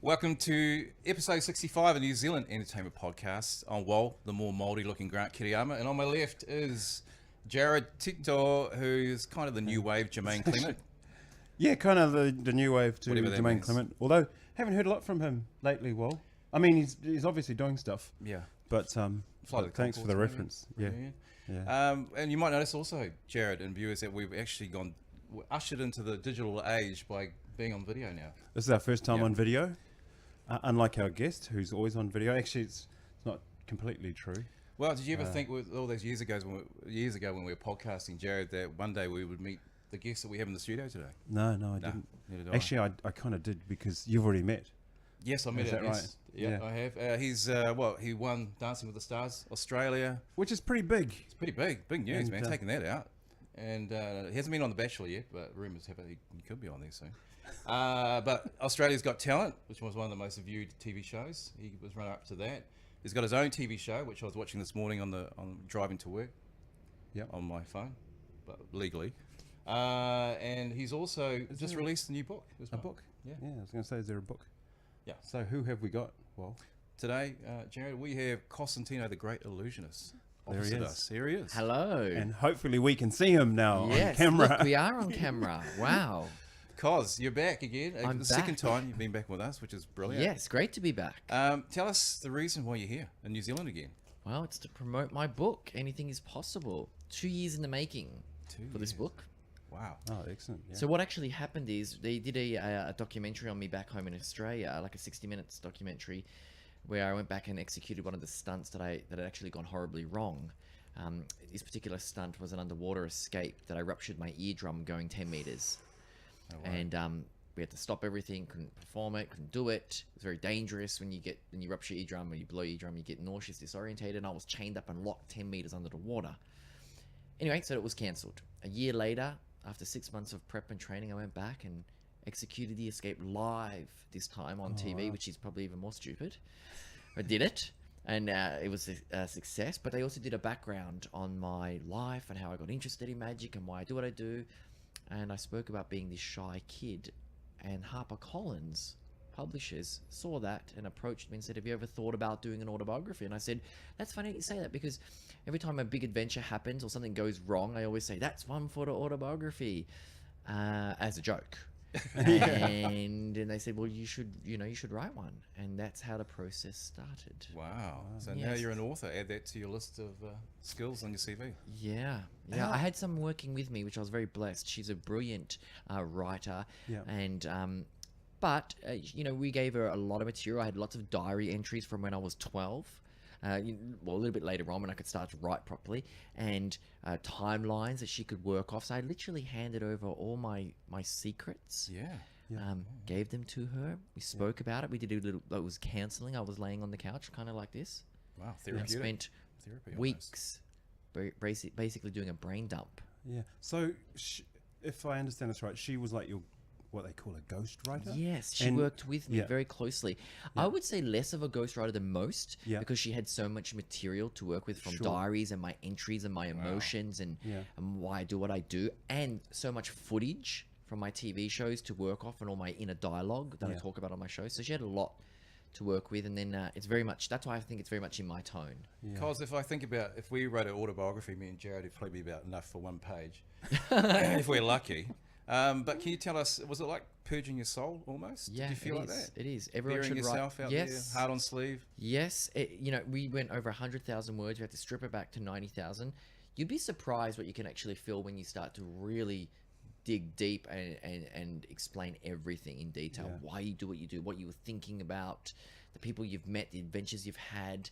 Welcome to episode 65 of New Zealand Entertainment Podcast. I'm Wal, the more Māori looking Grant Kiriyama, and on my left is Jared Tito, who's kind of the new wave Jermaine Clement. Yeah, kind of the new wave to Whatever that Jermaine means. Clement. Although, haven't heard a lot from him lately, Wal. I mean, he's obviously doing stuff. Yeah. But Flight of the thanks for Conchords, the maybe. reference. Yeah. And you might notice also, Jared and viewers, that we've actually we're ushered into the digital age by being on video now. This is our first time Yeah. on video. Unlike our guest, who's always on video. Actually, it's not completely true. Well, did you ever think with all those years ago when we were podcasting, Jared, that one day we would meet the guests that we have in the studio today? No, I didn't. Neither did I. Actually, I kind of did because you've already met. Yes, I met Is him. that Yes. right? Yeah, Yeah. I have. He won Dancing with the Stars, Australia. Which is pretty big. It's pretty big news, And, man. Taking that out, and he hasn't been on The Bachelor yet, but rumours have it he could be on there soon. But Australia's Got Talent, which was one of the most viewed TV shows. He was runner up to that. He's got his own TV show, which I was watching this morning on driving to work. Yep. On my phone, but legally. And he's also just released a new book. A book? Yeah. Yeah, I was going to say, is there a book? Yeah. So who have we got? Well, Today, Jared, we have Cosentino The Great Illusionist. There he Opposite is. us. Here he is. Hello. and hopefully we can see him now Yes, on camera. look, we are on camera. Wow. Cos, you're back again. I'm the second back. time you've been back with us, which is brilliant. Yes, great to be back. Tell us the reason why you're here in New Zealand again. Well, it's to promote my book, Anything is Possible. 2 years in the making 2 for this years. book. Wow. Oh, excellent. Yeah. So what actually happened is they did a documentary on me back home in Australia, like a 60 minutes documentary, where I went back and executed one of the stunts that had actually gone horribly wrong. This particular stunt was an underwater escape that I ruptured my eardrum going 10 meters. Oh, wow. And we had to stop everything, couldn't perform it, couldn't do it. It was very dangerous when you rupture your eardrum or you blow your eardrum, you get nauseous, disorientated, and I was chained up and locked 10 meters under the water. Anyway, so it was cancelled. A year later, after 6 months of prep and training, I went back and executed the escape live this time on TV, wow. which is probably even more stupid. I did it, and it was a success, but they also did a background on my life and how I got interested in magic and why I do what I do. And I spoke about being this shy kid, and HarperCollins publishers saw that and approached me and said, have you ever thought about doing an autobiography? And I said, that's funny you say that, because every time a big adventure happens or something goes wrong, I always say, that's one for the autobiography, as a joke. And then they said, well, you should write one. And that's how the process started. Wow. So now Yes. you're an author. Add that to your list of skills on your CV. Yeah. I had someone working with me, which I was very blessed. She's a brilliant writer. Yeah. And but we gave her a lot of material. I had lots of diary entries from when I was 12. A little bit later on when I could start to write properly, and timelines that she could work off. So I literally handed over all my secrets. Yeah. Gave them to her. We spoke about it. We did a little. It was counselling. I was laying on the couch, kind of like this. Wow. I Therapeutic. spent Therapy almost. weeks, basically doing a brain dump. Yeah. So, if I understand this right, she was like your, what they call a ghostwriter? Yes, she And- worked with me yeah. very closely. I would say less of a ghostwriter than most, Yeah. because she had so much material to work with from Sure. diaries and my entries and my emotions and Yeah. why I do what I do, and so much footage from my TV shows to work off and all my inner dialogue that I Yeah. talk about on my show. So she had a lot to work with, and then it's very much, that's why I think it's very much in my tone. Yeah. Cos, if we wrote an autobiography, me and Jared, it'd probably be about enough for one page. if we're lucky. But can you tell us, was it like purging your soul almost? Yeah, Did you feel it like is. that? It is. Everyone Bearing should yourself write. out Yes. there, heart on sleeve? Yes, we went over 100,000 words. We had to strip it back to 90,000. You'd be surprised what you can actually feel when you start to really dig deep and explain everything in detail. Yeah. Why you do what you do, what you were thinking about, the people you've met, the adventures you've had.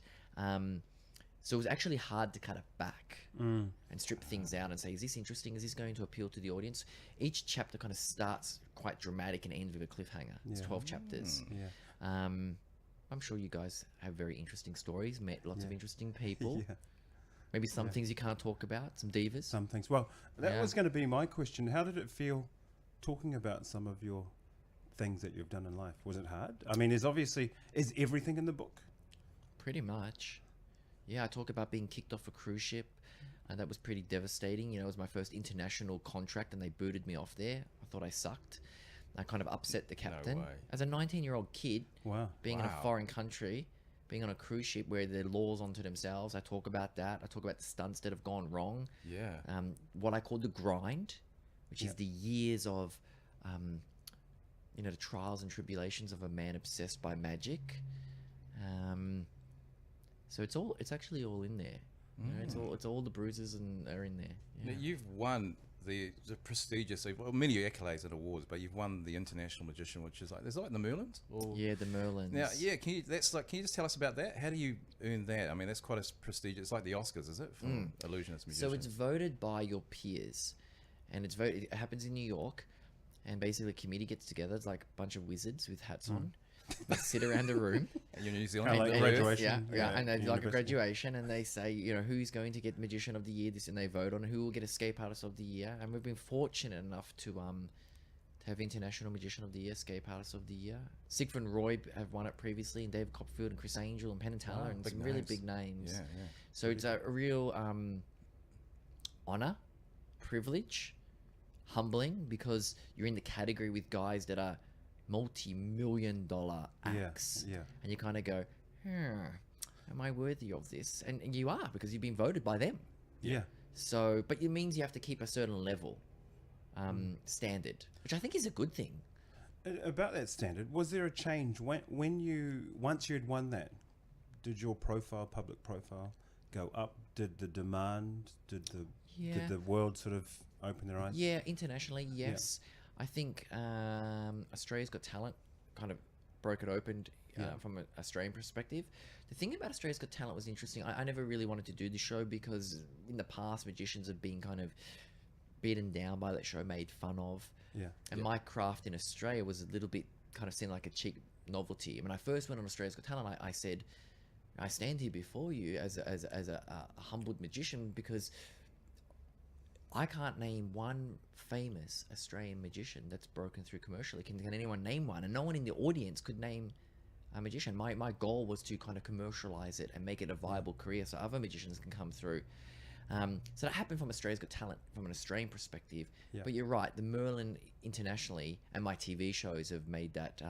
So it was actually hard to cut it back and strip things out and say, is this interesting? Is this going to appeal to the audience? Each chapter kind of starts quite dramatic and ends with a cliffhanger. It's 12 chapters. Yeah. I'm sure you guys have very interesting stories, met lots of interesting people. Yeah. Maybe some things you can't talk about, some divas. Some things. Well, that Yeah. was going to be my question. How did it feel talking about some of your things that you've done in life? Was it hard? I mean, is everything in the book? Pretty much. Yeah, I talk about being kicked off a cruise ship. And that was pretty devastating. It was my first international contract and they booted me off there. I thought I sucked. I kind of upset the captain. way. As a 19-year-old kid, Wow. being in a Wow. foreign country, being on a cruise ship where the laws onto themselves, I talk about that. I talk about the stunts that have gone wrong. Yeah. What I call the grind, which is the years of, the trials and tribulations of a man obsessed by magic. So it's actually all in there. You know, it's all the bruises are in there. Now, Yeah. you've won the prestigious, well, many accolades and awards, but you've won the International Magician, which is is it like the Merlins? Or, Yeah, the Merlins. Now, yeah, can you just tell us about that? How do you earn that? I mean, that's quite a prestigious. It's like the Oscars, is it, for illusionist magician? So it's voted by your peers, and it happens in New York, and basically a committee gets together. It's like a bunch of wizards with hats on. They sit around the room. And you're in New Zealand. Kinda like and graduation. Yeah, and they do like a university. graduation, and they say, who's going to get Magician of the Year, this, and they vote on who will get Escape Artist of the Year. And we've been fortunate enough to have International Magician of the Year, Escape Artist of the Year. Siegfried and Roy have won it previously, and Dave Copperfield and Chris Angel and Penn and Teller, and big some really names. big names. Yeah, yeah. So it's a real honor, privilege, humbling, because you're in the category with guys that are multi-million-dollar acts. Yeah. And you kind of go, am I worthy of this? And you are, because you've been voted by them. Yeah. So, but it means you have to keep a certain level standard, which I think is a good thing. About that standard, was there a change once you'd won that? Did your public profile, go up? Did the demand? Did the world sort of open their eyes? Yeah, internationally, yes. I think Australia's Got Talent kind of broke it open from an Australian perspective. The thing about Australia's Got Talent was interesting. I never really wanted to do the show because in the past, magicians have been kind of beaten down by that show, made fun of. Yeah. And my craft in Australia was a little bit kind of seemed like a cheap novelty. When I first went on Australia's Got Talent, I said, I stand here before you as a humbled magician because I can't name one famous Australian magician that's broken through commercially. Can anyone name one? And no one in the audience could name a magician. My goal was to kind of commercialize it and make it a viable career so other magicians can come through. So that happened from Australia's Got Talent from an Australian perspective. Yeah. But you're right, the Merlin internationally and my TV shows have made that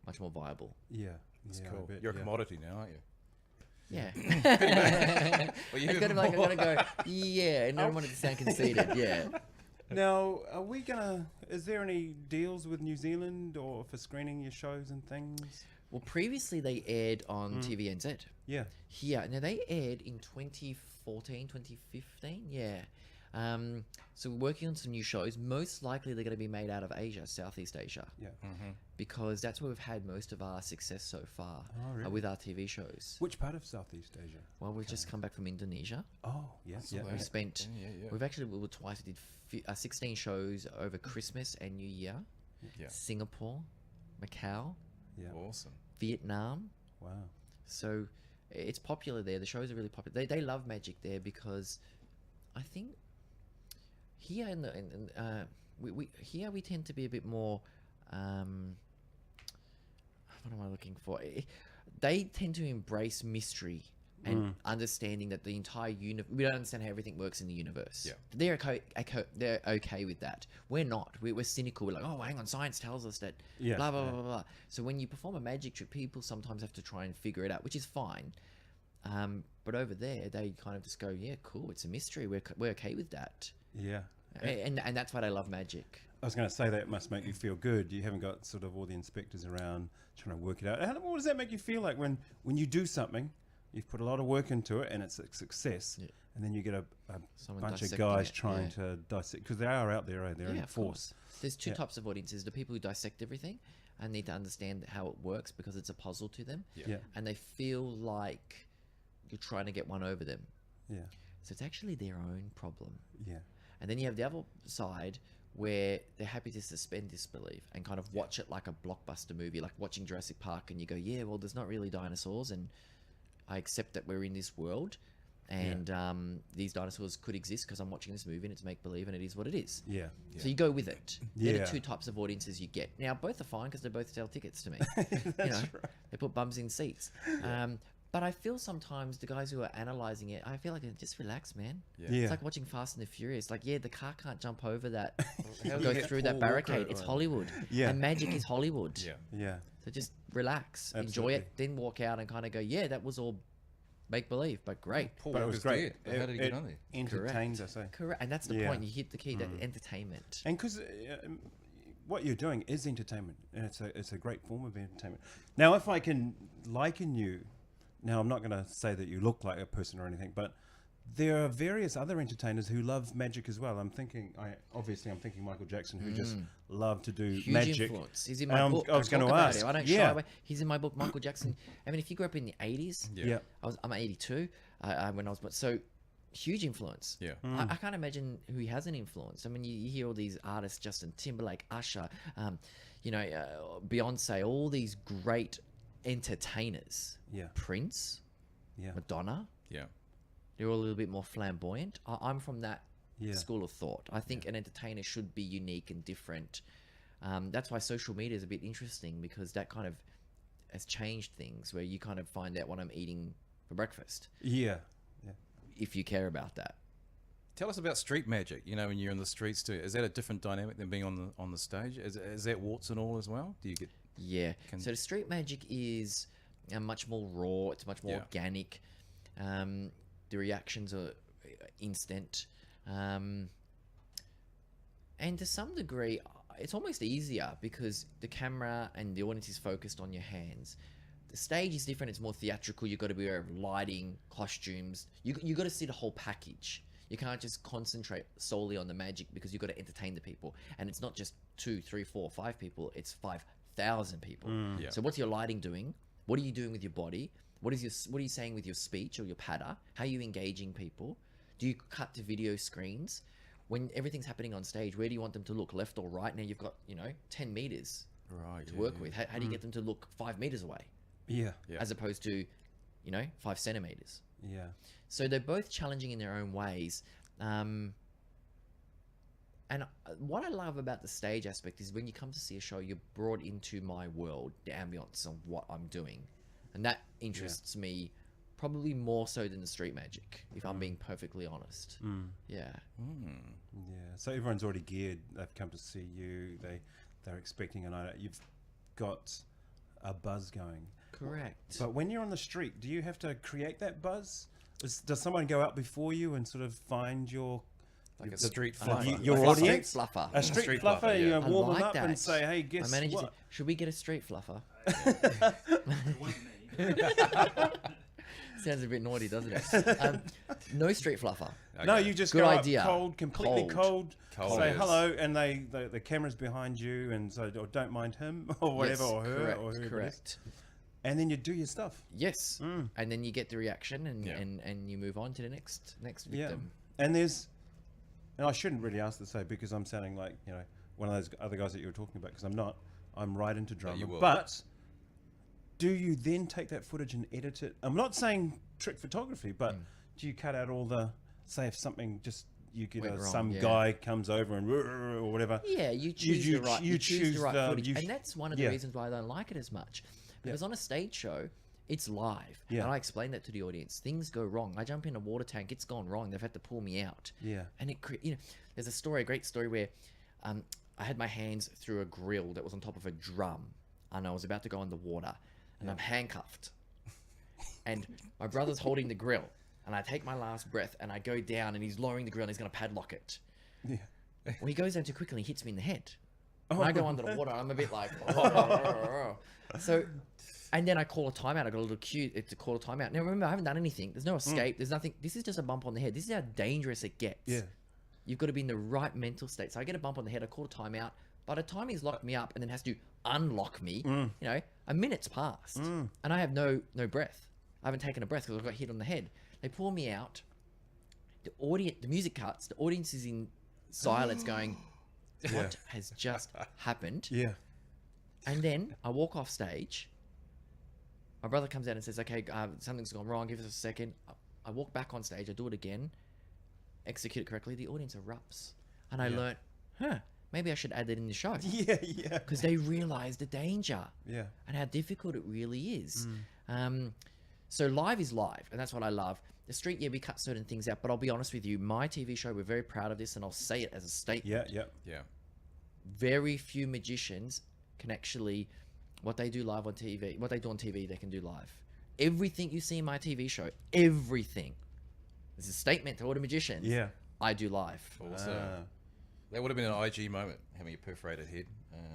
much more viable. Yeah. That's yeah, I cool. bet, You're a yeah. commodity now, aren't you? Yeah. Well, you It's kind of like, I'm going to go, yeah, and I don't want it to sound conceited, yeah. Now, is there any deals with New Zealand or for screening your shows and things? Well, previously they aired on TVNZ. Yeah. Here. Now, they aired in 2014, 2015, yeah. So we're working on some new shows. Most likely they're going to be made out of Asia, Southeast Asia, Yeah. because that's where we've had most of our success so far really? with our TV shows. Which part of Southeast Asia? Well, we've just come back from Indonesia. Oh, yeah. Yeah. We spent, Yeah. we've actually, we were twice, we did 16 shows over Christmas and New Year. Yeah. Singapore, Macau, Yeah. Awesome. Vietnam. Wow. So it's popular there. The shows are really popular. They love magic there because I think here we tend to be a bit more what am I looking for? They tend to embrace mystery and understanding that the entire universe, we don't understand how everything works in the universe. Yeah. They're okay with that. We're not. We're cynical. We're like, oh, hang on, science tells us that Yeah, blah, blah, yeah. blah, blah. So when you perform a magic trick, people sometimes have to try and figure it out, which is fine. But over there, they kind of just go, yeah, cool, it's a mystery. We're okay with that. Yeah. And that's why I love magic. I was going to say that must make you feel good. You haven't got sort of all the inspectors around trying to work it out. What does that make you feel like when you do something, you've put a lot of work into it and it's a success, and then you get a Someone bunch of dissecting guys it, trying yeah. to dissect, because they are out there, they're in of force. course. There's two Yeah. types of audiences: the people who dissect everything and need to understand how it works because it's a puzzle to them, Yeah. and they feel like you're trying to get one over them. Yeah. So it's actually their own problem. Yeah. And then you have the other side where they're happy to suspend disbelief and kind of watch it like a blockbuster movie, like watching Jurassic Park, and you go, yeah, well, there's not really dinosaurs, and I accept that we're in this world, and these dinosaurs could exist because I'm watching this movie and it's make-believe and it is what it is. Yeah. So you go with it. They're Yeah. the two types of audiences you get. Now, both are fine because they both sell tickets to me. That's right. They put bums in seats. But I feel sometimes the guys who are analyzing it, I feel like just relax, man. Yeah. It's like watching Fast and the Furious. Like, yeah, the car can't jump over that, How go do you through get that Paul barricade. Walker It's on? Hollywood. Yeah. And magic is Hollywood. Yeah. Yeah. So just relax, enjoy Absolutely. it, then walk out and kind of go, yeah, that was all make believe, but great. Paul But it was Walker's great. dead. How did he get on there? Entertained us, eh? Correct. And that's the Yeah. point. You hit the key, that entertainment. And because what you're doing is entertainment, and it's a great form of entertainment. Now, if I can liken you, now I'm not going to say that you look like a person or anything, but there are various other entertainers who love magic as well. I'm thinking Michael Jackson, who just loved to do Huge magic. influence. He's in my book. I was going to talk about ask. him. I don't shy away. He's in my book, Michael Jackson. I mean, if you grew up in the 80s, Yeah. I'm 82 when I was, so huge influence. Yeah. I can't imagine who he hasn't influenced. I mean, you hear all these artists, Justin Timberlake, Usher, Beyonce, all these great entertainers. Yeah. Prince, Yeah. Madonna. Yeah. They're all a little bit more flamboyant. I'm from that Yeah. school of thought. I think an entertainer should be unique and different. That's why social media is a bit interesting, because that kind of has changed things, where you kind of find out what I'm eating for breakfast, Yeah. Yeah. if you care about that. Tell us about street magic. You know, when you're in the streets too, is that a different dynamic than being on the stage? Is that warts and all as well? Do you get? Yeah. So the street magic is much more raw. It's much more Yeah. organic. The reactions are instant. And to some degree, it's almost easier because the camera and the audience is focused on your hands. The stage is different. It's more theatrical. You've got to be aware of lighting, costumes. You got to see the whole package. You can't just concentrate solely on the magic, because you've got to entertain the people. And it's not just 2, 3, 4, 5 people. It's 5,000 people. Yeah. So what's your lighting doing? What are you doing with your body? What are you saying with your speech or your patter? How are you engaging people? Do you cut to video screens? When everything's happening on stage, where do you want them to look, left or right? Now you've got, 10 meters Right. to work with. How do you get them to look 5 meters away, Yeah. Yeah. as opposed to, 5 centimeters? Yeah. So they're both challenging in their own ways. And what I love about the stage aspect is when you come to see a show, you're brought into my world, the ambience of what I'm doing. And that interests me probably more so than the street magic, if I'm being perfectly honest. Yeah. Yeah. So everyone's already geared. They've come to see you. They're expecting a night out. You've got a buzz going. Correct. But when you're on the street, do you have to create that buzz? Does someone go out before you and sort of find your Like a street fluffer. your Like a street audience? fluffer. A street street fluffer, fluffer, you yeah. know, I warm them like up that. and say, hey, guess My manager what? said, should we get a street fluffer? Sounds a bit naughty, doesn't it? No street fluffer. No, Okay. you just Good go idea. up cold, completely cold, Cold say is- hello, and the camera's behind you, and so or don't mind him or whatever, Yes, or her, correct, or whoever it is. correct. And then you do your stuff. Yes, and then you get the reaction, and, Yeah. and you move on to the next Yeah. victim. And and I shouldn't really ask this, because I'm sounding like, one of those other guys that you were talking about, because I'm not. I'm right into drama. you will. But do you then take that footage and edit it? I'm not saying trick photography, but do you cut out all say if something just, you get Went wrong, some yeah. guy comes over and or whatever. Yeah, you choose the right. You choose the right footage, you and that's one of the reasons why I don't like it as much. Because on a stage show, it's live, Yeah. and I explain that to the audience. Things go wrong. I jump in a water tank, it's gone wrong. They've had to pull me out. Yeah. And there's a great story where I had my hands through a grill that was on top of a drum, and I was about to go in the water, and I'm handcuffed, and my brother's holding the grill, and I take my last breath, and I go down, and he's lowering the grill, and he's going to padlock it. Yeah. Well, he goes down too quickly and he hits me in the head. And I go under the water. I'm a bit like, so, and then I call a timeout. I got a little cue to call a timeout. Now remember, I haven't done anything. There's no escape. There's nothing. This is just a bump on the head. This is how dangerous it gets. Yeah. You've got to be in the right mental state. So I get a bump on the head. I call a timeout. By the time he's locked me up and then has to unlock me, a minute's passed, and I have no breath. I haven't taken a breath because I got hit on the head. They pull me out. The music cuts. The audience is in silence, going, "What has just happened?" Yeah. And then I walk off stage. My brother comes out and says, "Okay, something's gone wrong. Give us a second." I walk back on stage. I do it again. Execute it correctly. The audience erupts, and I learnt, maybe I should add that in the show. Yeah. Yeah. Because they realise the danger Yeah. and how difficult it really is. So live is live, and that's what I love. The street, yeah, we cut certain things out, but I'll be honest with you, my TV show, we're very proud of this, and I'll say it as a statement. Yeah. Very few magicians can actually, what they do live on TV, what they do on TV, they can do live. Everything you see in my TV show, everything, this is a statement to all the magicians. Yeah. I do live. Also, that would have been an IG moment, having a perforated head.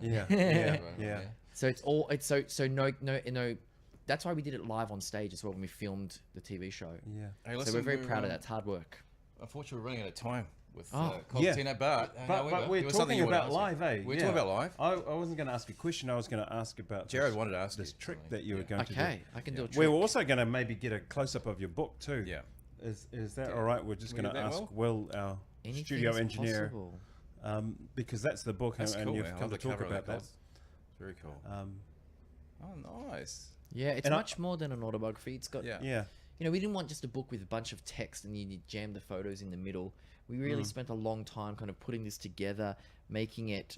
Yeah. So it's all, it's so no. That's why we did it live on stage as well when we filmed the TV show. Yeah. Hey, So listen, we're very proud of that. It's hard work. Unfortunately, we're running out of time with Oh. Cosentino, but But we're talking about live, eh? We're talking about live. I wasn't going to ask a question. I was going to ask about Jared wanted to ask this you, trick actually. that you were going to do. Okay, I can do a trick. We're also going to maybe get a close-up of your book too. Yeah. Is that all right? We're just Can we going to do that, ask Will, our Anything studio is engineer, possible. because that's the book, That's and cool, you've man. I come love to the talk cover of about that. It's very cool. Oh, nice. Yeah, it's And much more than an autobiography. It's got, Yeah. Yeah. you know, we didn't want just a book with a bunch of text and you jam the photos in the middle. We really spent a long time kind of putting this together, making it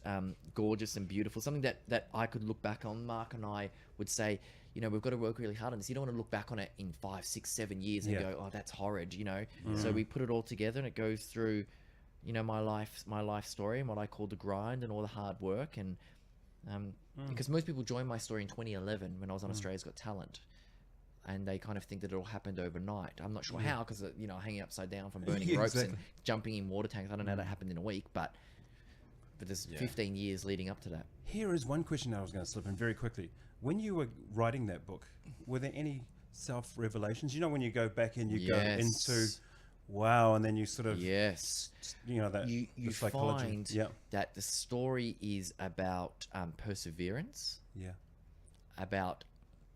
gorgeous and beautiful. Something that I could look back on. Mark and I would say, you know, we've got to work really hard on this. You don't want to look back on it in 5, 6, 7 years and go, oh, that's horrid, you know. So we put it all together, and it goes through, you know, my life story and what I call the grind and all the hard work. And because most people joined my story in 2011 when I was on Australia's Got Talent, and they kind of think that it all happened overnight. I'm not sure how, because you know, hanging upside down from burning ropes and jumping in water tanks. I don't know how that happened in a week, but there's 15 years leading up to that. Here is one question I was going to slip in very quickly. When you were writing that book, were there any self-revelations? You know, when you go back and you go into, wow, and then you sort of, Yes. you know, that You the psychology. find that the story is about perseverance, about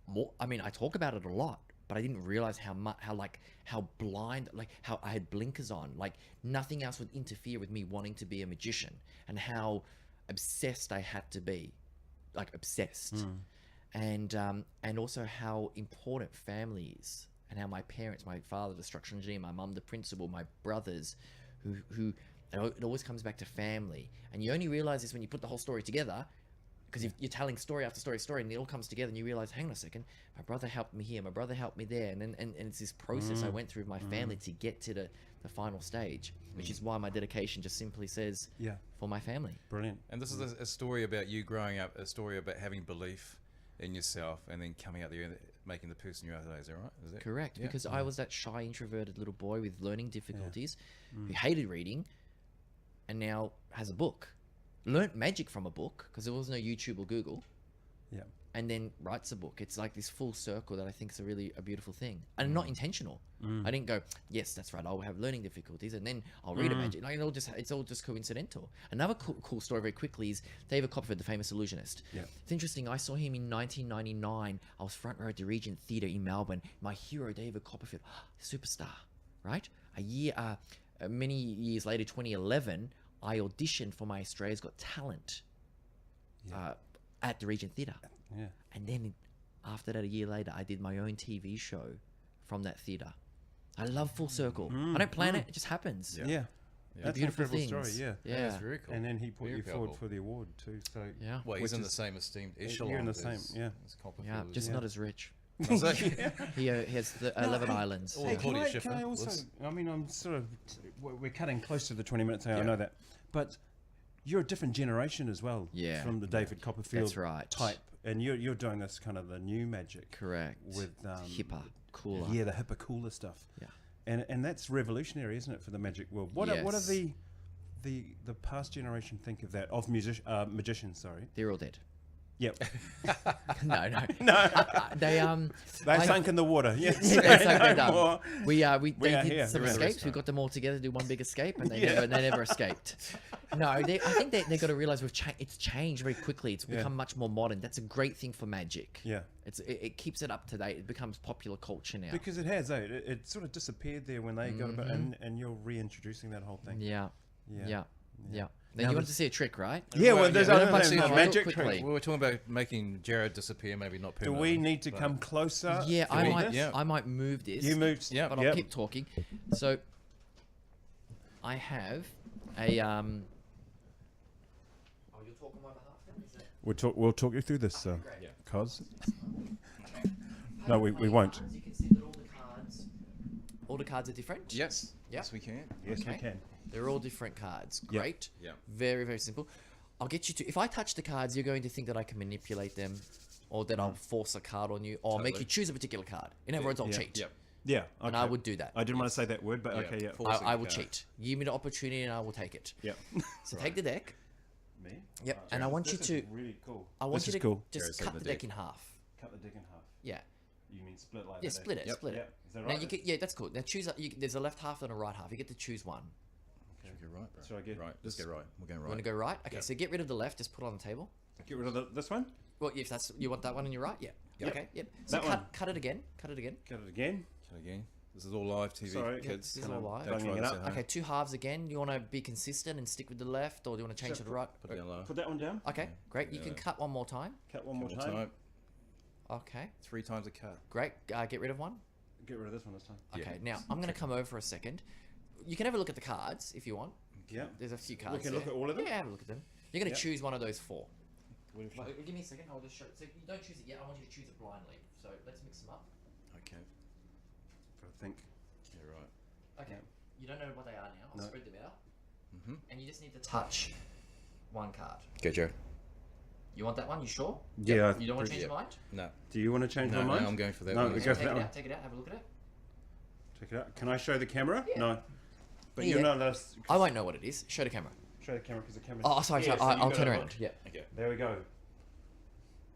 more. I mean, I talk about it a lot, but I didn't realize how blind, like how I had blinkers on, like nothing else would interfere with me wanting to be a magician, and how obsessed I had to be, like obsessed, and also how important family is, and how my parents, my father, the structural engineer, my mum, the principal, my brothers, who it always comes back to family, and you only realize this when you put the whole story together. Because you're telling story after story, and it all comes together, and you realize, hang on a second, my brother helped me here, my brother helped me there, and it's this process I went through with my family to get to the final stage, which is why my dedication just simply says, for my family. Brilliant. And this is a story about you growing up, a story about having belief in yourself, and then coming out there and making the person you are today. Is that right? Is that Correct, yeah? because I was that shy, introverted little boy with learning difficulties who hated reading, and now has a book. Learnt magic from a book because there was no YouTube or Google, and then writes a book. It's like this full circle that I think is a beautiful thing, and not intentional. I didn't go, yes, that's right, I'll have learning difficulties and then I'll read a magic. Like it's all just coincidental. Another cool story very quickly is David Copperfield, the famous illusionist. It's interesting. I saw him in 1999. I was front row at the Regent Theatre in Melbourne. My hero, David Copperfield, superstar, right? Many years later, 2011. I auditioned for my Australia's Got Talent at the Regent Theatre. And then after that, a year later, I did my own TV show from that theatre. I love full circle. I don't plan it, it just happens. That's beautiful an incredible things. story, That's very cool. And then he put Very you forward powerful. for the award too. So Well, he's which in the is- same esteemed echelon. You're in the as- same, as Copperfield. Just not as rich. I was like, He has the 11 islands. All Hey, Claudia can Schiffer. I also? Let's- I mean, I'm sort of. We're cutting close to the 20 minutes now. I know that, but you're a different generation as well. Yeah. From the David Copperfield That's right. type, and you're doing this kind of the new magic. Correct. With hipper, cooler. Yeah, the hipper, cooler stuff. Yeah. And that's revolutionary, isn't it, for the magic world? What are Yes. the past generation think of that of magicians? Sorry. They're all dead. Yep. No. They They sunk in the water. Yes. It's like they're done. More. They are did here. some We're at the escapes. We got them all together to do one big escape, and they Yeah. never escaped. No, I think they got to realize it's changed very quickly. It's become much more modern. That's a great thing for magic. Yeah. It keeps it up to date. It becomes popular culture now. Because it has, it sort of disappeared there when they got about, and you're reintroducing that whole thing. Yeah. Now Now you wanted to see a trick, right? Yeah, well, there's yeah, other but things, see, magic quickly. trick. we were talking about making Jared disappear, maybe not Do permanently. we need to come closer? Yeah, to I this? might. Yeah. I might move this. You moved. Yeah, but I'll keep talking. So, I have a Oh, you'll talk on my behalf then? Is that... We'll talk you through this, great. Yeah. Cos. No, we won't. You can see that All the cards are different? Yes. Yep. Yes, we can. Yes, we Okay. can. They're all different cards. Yep. Great. Yeah. Very, very simple. I'll get you to... If I touch the cards, you're going to think that I can manipulate them or that I'll force a card on you or make Totally. you choose a particular card. In other words, I'll Yeah. cheat. Yep. Yeah, okay. And I would do that. I didn't want to say that word, but Yeah. okay, yeah. Force- I will card. cheat. Give me the opportunity and I will take it. Yeah. So take the deck. Me? Yep. And I want you This to... is really cool. I want This you is to cool. just Jared's cut taking the the deck deck. in half. Cut the deck in half. Yeah. You mean split like Yeah, that? split it. Yep. Split Yeah. it. Is that Now right? you get... Yeah, that's cool. Now choose... there's a left half and a right half. You get to choose one. Should we go right, bro? Should I get right? Let's this- go right. We're going You right. want to go right? Okay, Yep. so get rid of the left. Just put it on the table. Get rid of this one? Well, if that's... You want that one on your right? Yeah. Yep. Okay, yep. So That one. cut it again. Cut it again. Cut it again. Okay, again. This is all live TV, Sorry. kids. This is Come all on, live. don't Bunging try it this up. at home. Okay, two halves again. You want to be consistent and stick with the left, or do you want to change So to the right? Put it down low. Put that one down. Okay, great. You can Yeah. cut one more time. Cut one more Couple time. time. Okay, 3 times a cut. great. Get rid of one. Get rid of this one this time. Yeah. Okay, now I'm going to come over for a second. You can have a look at the cards if you want. Yeah. There's a few cards. We can there. look at all of them? Yeah, have a look at them. You're going to Yep. choose one of those 4. What if- Give me a second. I'll just show. So you don't choose it yet. I want you to choose it blindly. So let's mix them up. Okay. I think. Yeah, right. Okay. You don't know what they are now. I'll No. spread them out. Mm-hmm. And you just need to touch one card. Go, Joe. You want that one? You sure? Yeah. You don't want to change Yep. your mind? No. Do you want to change No, my no, mind? I'm going for that No, one. we as go well. for Take that it one. out. Take it out. Have a look at it. Check it out. Can I show the camera? Yeah. No. But Yeah, you're yeah. not allowed to I won't know what it is. Show the camera. show the camera because the camera. Oh, sorry. Yeah, sorry. so you I'll gotta turn look. around. Yeah. Okay. There we go.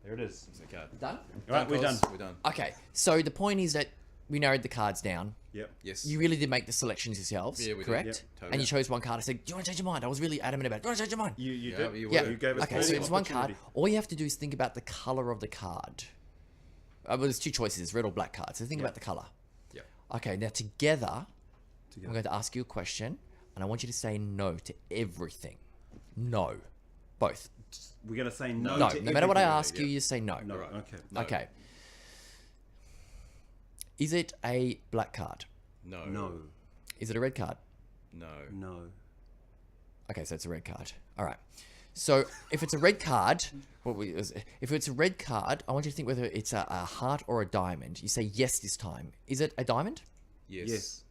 There it is. It's a card. Done? All right, we're done. We're done. Okay. So the point is that we narrowed the cards down. Yep. Yes. You really did make the selections yourselves, Yeah, we did. correct? Yep, totally. And you chose one card. I said, "Do you want to change your mind?" I was really adamant about it. Do you want to change your mind? You Yeah, did. you Yeah. were. You gave us Okay, plenty so of it's one card. opportunity. All you have to do is think about the color of the card. Well, there's 2 choices: red or black card. So think about the color. Yeah. Okay. Now together, I'm Together. going to ask you a question, and I want you to say no to everything. No, both. We're gonna say no. No. to No matter what I everything. ask you, yeah. you say no. No. Right. Okay. No. Okay. Is it a black card? No. No. Is it a red card? No. No. Okay, so it's a red card. All right. So if it's a red card, if it's a red card, I want you to think whether it's a heart or a diamond. You say yes this time. Is it a diamond? Yes. Yes.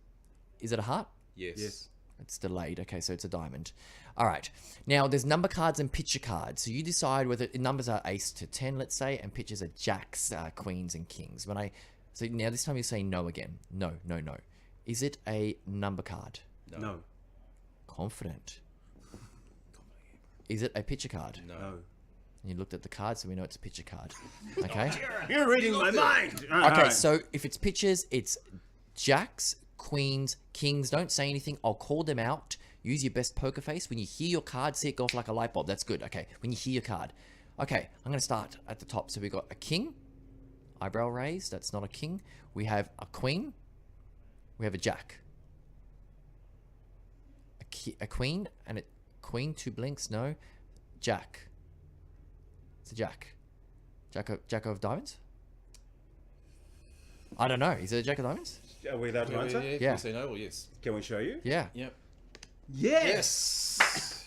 Is it a heart? Yes. Yes. It's delayed. Okay, so it's a diamond. All right. Now there's number cards and picture cards. So you decide whether numbers are ace to 10, let's say, and pictures are jacks, queens, and kings. So now this time you say no again. No, no, no. Is it a number card? No. No. Confident. Is it a picture card? No. No. You looked at the card, so we know it's a picture card. Okay. You're reading my mind. Okay, so if it's pictures, it's jacks, queens, kings. Don't say anything. I'll call them out. Use your best poker face. When you hear your card, see it go off like a light bulb. That's good. Okay, when you hear your card. Okay, I'm going to start at the top. So we've got a king. Eyebrow raised. That's not a king. We have a queen. We have a jack. A queen and a queen. 2 blinks. No. Jack. It's a jack. Jack of diamonds? I don't know. Is it a jack of diamonds? Are we allowed to Yeah. answer? Yeah. Yeah. Can we say no or yes? Can we show you? Yeah. Yep. Yes.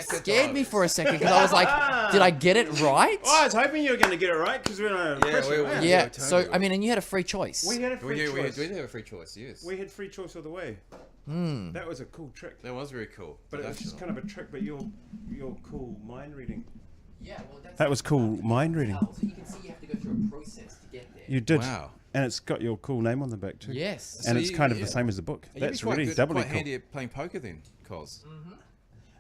Scared me for a second because I was like, did I get it right? Oh, I was hoping you were going to get it right because we're on a Yeah, pressure. we- man. Yeah. totally. So I mean, and you had a free choice. We had a free choice. We did have a free choice, yes. We had free choice all the way. Hmm. That was a cool trick. That was very cool. But it was just kind of a trick. But your cool mind reading. Yeah. Well, that's That was cool mind reading. So you can see you have to go through a process to get there. You did. Wow. And it's got your cool name on the back too. Yes. And So it's you- kind of yeah. the same as the book. You'd be That's quite really good, doubly quite cool. handy at playing poker then, Cos.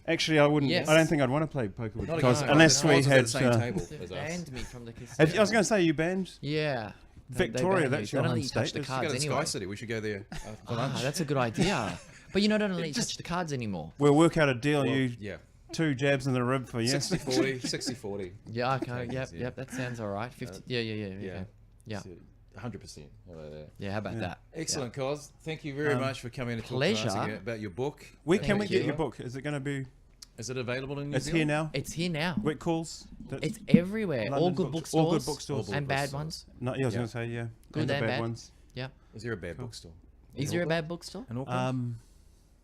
Actually, I wouldn't. Yes. I don't think I'd want to play poker with Not because against unless Cos, we Cos is at had. the same table They've as us. banned me from the casino. I was going to say you banned Yeah. Victoria. banned That's you. your They don't home let you touch state. the Let's Go cards to the anyway. Sky City. We should go there for Ah, lunch. that's a good idea. But you know, don't let you touch the cards anymore. We'll work out a deal. You Yeah. 2 jabs in the rib for yes. 60-40. 60-40. Yeah. Okay. Thank Yep. you, Yep. That sounds all right. 50. Yeah. Okay. Yeah. 100%. How about that? Yeah. How about that? Excellent, Cos. Thank you very much for coming to talk to pleasure. us again about your book. Where can we Thank get you. your book? Is it going to be? Is it available in New It's Zealand? here now. It's here now. Where it calls? It's everywhere. All London good books- bookstores. all good bookstores. And All bad bookstores. ones. No, yeah, I was Yeah. going to say yeah. Good And the and bad. ones. Yeah. Is there a bad bookstore? Is there a bad bookstore? In Auckland?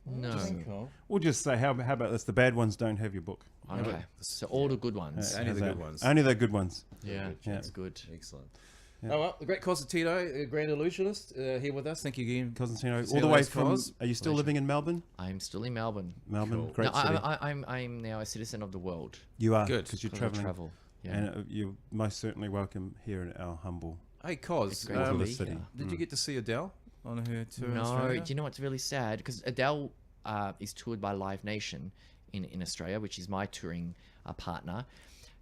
No. Cool. We'll just say how about this? The bad ones don't have your book. Okay. So all the good ones. Only How's the that? good ones. Only the good ones. Yeah. Yeah. That's good. Excellent. Oh well, the great Cosentino, the Grand Illusionist, here with us. Thank you again. Cosentino, See all the you way later, from. Cos. Are you still living in Melbourne? I'm still in Melbourne. Melbourne, Cool. great No, city. I'm now a citizen of the world. You are Good. because you're 'Cause I traveling, travel. Yeah. and you're most certainly welcome here in our humble. Hey, It's Cos, great to marvelous be city. here. did you get to see Adele on her tour in No, Australia? do you know what's really sad? Because Adele is toured by Live Nation in Australia, which is my touring partner.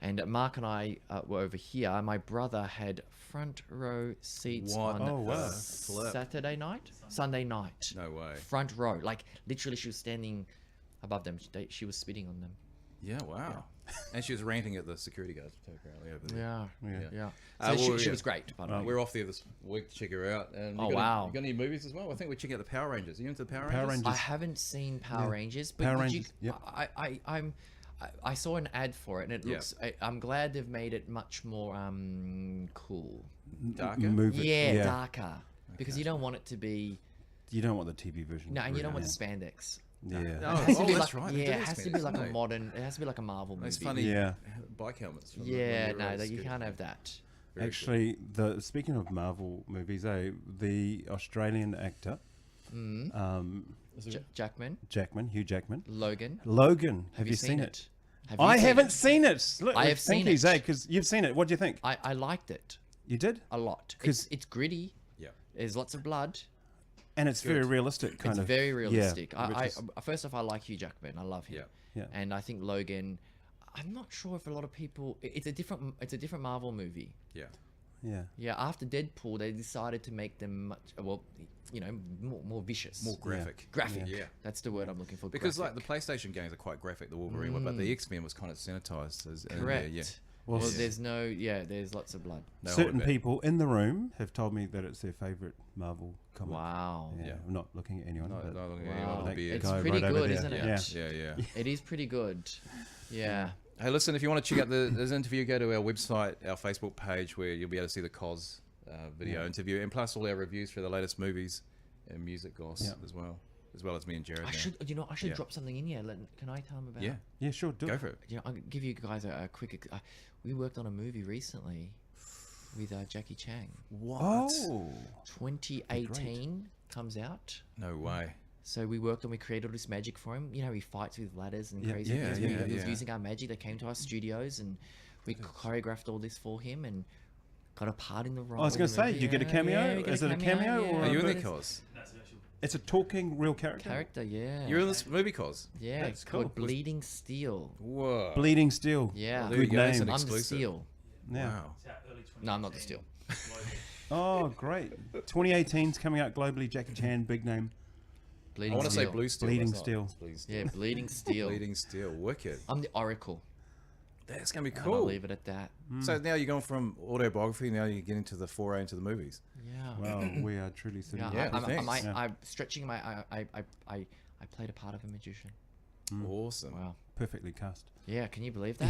And Mark and I were over here. My brother had front row seats What? on Oh, wow. Saturday night? Sunday night. No way. Front row. Like, literally, she was standing above them. She was spitting on them. Yeah, wow. And she was ranting at the security guards apparently over there. Yeah. Yeah. So well, she yeah. was great, by the way. We're off there this week to check her out. And Oh, you got wow. You got any movies as well? I think we're checking out the Power Rangers. Are you into the Power Power Rangers? Rangers. I haven't seen Power Yeah. Rangers, but Power did you, Rangers, yep. I saw an ad for it, and it Yeah. looks. I'm glad they've made it much more cool. Darker? Move it. Yeah, darker, because you don't want it to be. You don't want the TV version. No, and you don't want yeah. the spandex. Yeah. Oh, It has to be that's like, right. They yeah, do it has to X-Men, be like don't a they? modern. It has to be like a Marvel movie. Those funny Yeah. bike helmets. From Yeah, the no, Euros. you Good. can't have that. Very Actually, speaking of Marvel movies, the Australian actor, Is it- Jackman, Hugh Jackman, Logan. Logan. Have you seen it? I haven't seen it. Look, I have seen thank it. you, because you've seen it. What do you think? I liked it You did, a lot. 'Cause- It's gritty. Yeah. There's lots of blood. and it's very realistic, kind It's of. very yeah, realistic. which I is- first off, I like Hugh Jackman. I love him. Yeah. Yeah. And I think Logan. I'm not sure if a lot of people. It's a different Marvel movie. Yeah. yeah. Yeah. After Deadpool, they decided to make them more vicious, More graphic. graphic. Yeah. That's the word I'm looking for. Because like graphic. the PlayStation games are quite graphic, the Wolverine one, but the X-Men was kind of sanitized. Correct. Yeah. Well, Well, s- there's lots of blood. No certain hardback. people in the room have told me that it's their favorite Marvel comic. Wow. Yeah, Yeah. I'm not looking at anyone. No, but no, looking at Wow. anyone with a That beard. It's guy pretty right over good, there. isn't Yeah. it? Yeah. It is pretty good. Yeah. Hey, listen, if you want to check out this interview, go to our website, our Facebook page, where you'll be able to see the Cos video interview, and plus all our reviews for the latest movies and music goss Yeah. as well as me and Jared. I now. should Yeah. drop something in here. Can I tell them about? Yeah, Yeah, sure, do go it. for it. I'll give you guys a quick. We worked on a movie recently with Jackie Chan. What? Oh, 2018 comes out. No way. So we worked and we created all this magic for him. You know, he fights with ladders and Yeah, crazy yeah, things. yeah, He was yeah. using our magic. They came to our studios and we choreographed all this for him and got a part in the role. I was going to say, Remember? you get a cameo? Yeah, we get Is it a cameo yeah. or Are you in but the it's- Cos? it's a talking real character. Character, yeah. You're in this movie Cos? Yeah, That's it's called cool. Bleeding Steel. Whoa. Bleeding Steel. Yeah. Well, there you Good go, that's name. an I'm the exclusive. Steel. Yeah. Wow. No, I'm not the Steel. Oh, great. 2018's coming out globally. Jackie Chan, big name. I Bleeding want to say Steel. Blue Steel. Bleeding that's not- Steel. it's Bleeding Steel. Yeah, Bleeding Steel. Bleeding Steel. Wicked. I'm the Oracle. That's going to be I'll cool. leave it at that. So now you're going from autobiography, now you're getting to the foray into the movies. Yeah. Wow, we are truly sitting Yeah, Yeah, thanks. I'm stretching my. I played a part of a magician. Awesome. Wow. perfectly cast. Yeah, can you believe that?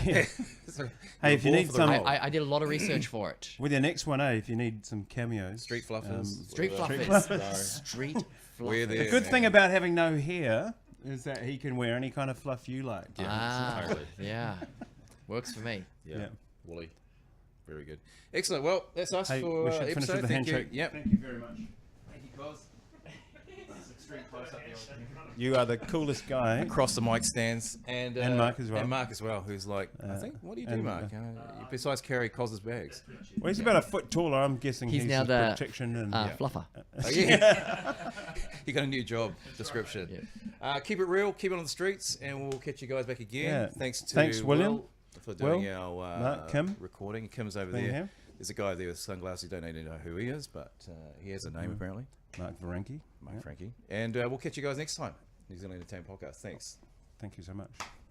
Hey, if you need some, I did a lot of research for it. with your next one, if you need some cameos. Street fluffers. Street whatever. fluffers. Street We're fluffers. there. The good man. thing about having no hair is that he can wear any kind of fluff you like. Ah, totally. yeah. Works for me. Yeah. Yeah. Woolly. Very good. Excellent. Well, that's us Hey, for we should finish episode. with the Thank handshake. you. Yep. Thank you very much. Thank you, Cos. Extreme close up there. You are the coolest guy. Across the mic stands and Mark as well. And Mark as well, who's like, I think, what do you do, and, Mark? Besides carry Cos's bags. Well, he's about a foot taller. I'm guessing He's now his the protection and fluffer. Oh, yeah. You got a new job description. Keep it real, keep it on the streets, and we'll catch you guys back again. Yeah. Thanks to William. Will for doing Will, our Mark, Kim. recording. Kim's over Being there. here. There's a guy there with sunglasses. You don't need to know who he is, but he has a name apparently. Mark Varenki. Frankie. And we'll catch you guys next time. New Zealand Entertainment Podcast. Thanks. Thank you so much.